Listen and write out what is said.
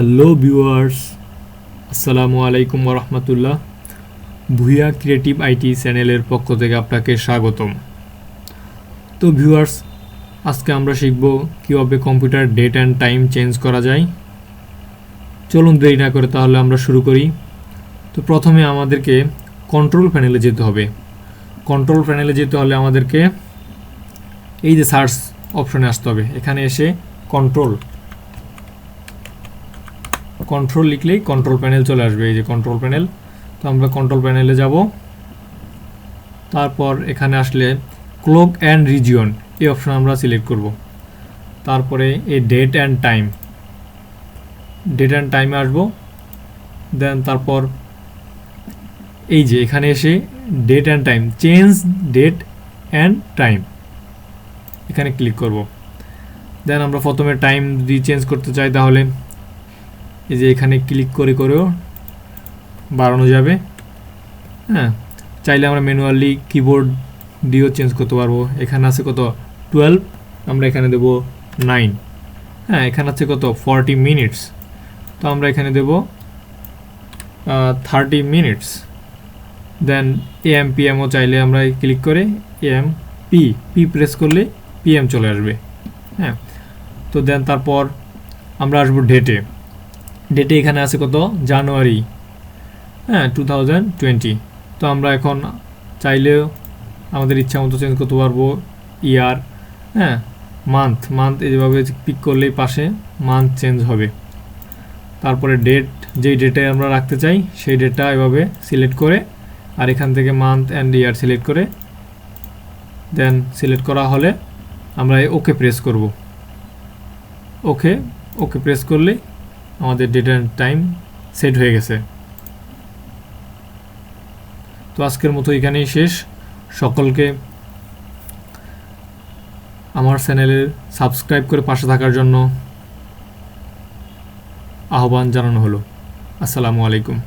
Hello viewers, আসসালামু আলাইকুম ওরহমতুল্লাহ। ভুইয়া ক্রিয়েটিভ আইটি চ্যানেলের পক্ষ থেকে আপনাকে স্বাগতম। তো ভিউয়ার্স, আজকে আমরা শিখব কীভাবে computer date and time change করা যায়। চলুন দেরি না করে তাহলে আমরা শুরু করি। তো প্রথমে আমাদেরকে কন্ট্রোল প্যানেলে যেতে হবে। কন্ট্রোল প্যানেলে যেতে হলে আমাদেরকে এই যে সার্চ অপশনে আসতে হবে। এখানে এসে কন্ট্রোল লিখলেই কন্ট্রোল প্যানেল চলে আসবে। এই যে কন্ট্রোল প্যানেল। তো আমরা কন্ট্রোল প্যানেলে যাব। তারপর এখানে আসলে ক্লক অ্যান্ড রিজিয়ন এই অপশন আমরা সিলেক্ট করব। তারপরে এই ডেট অ্যান্ড টাইমে আসবো। দেন তারপর এই যে এখানে এসে date and time, change date and time, এখানে ক্লিক করব। দেন আমরা প্রথমে টাইম যদি চেঞ্জ করতে চাই তাহলে এই যে এখানে ক্লিক করেও বাড়ানো যাবে। হ্যাঁ, চাইলে আমরা ম্যানুয়ালি কিবোর্ড দিয়েও চেঞ্জ করতে পারবো। এখানে আছে কত 12, আমরা এখানে দেব 9। হ্যাঁ, এখানে আছে কত 40 মিনিটস, তো আমরা এখানে দেব 30 মিনিটস। দেন AM PM চাইলে আমরা ক্লিক করে AM পি প্রেস করলে PM চলে আসবে। হ্যাঁ, তো দেন তারপর আমরা আসবো ডেটে এখানে আছে কত জানুয়ারি 2020। তো আমরা এখন চাইলেও আমাদের ইচ্ছা মতো চেঞ্জ করতে পারবো। ইয়ার, মান্থ এইভাবে পিক করলেই পাশে মান্থ চেঞ্জ হবে। তারপরে ডেট, যেই ডেটে আমরা রাখতে চাই সেই ডেটটা এভাবে সিলেক্ট করে আর এখান থেকে মান্থ অ্যান্ড ইয়ার সিলেক্ট করে দেন সিলেক্ট করা হলে আমরা ওকে প্রেস করব। ওকে প্রেস করলে আমাদের ডেট অ্যান্ড টাইম সেট হয়ে গেছে। তো আজকের মতো এখানেই শেষ। সকলকে আমার চ্যানেলে সাবস্ক্রাইব করে পাশে থাকার জন্য আহ্বান জানানো হলো। আসসালামু আলাইকুম।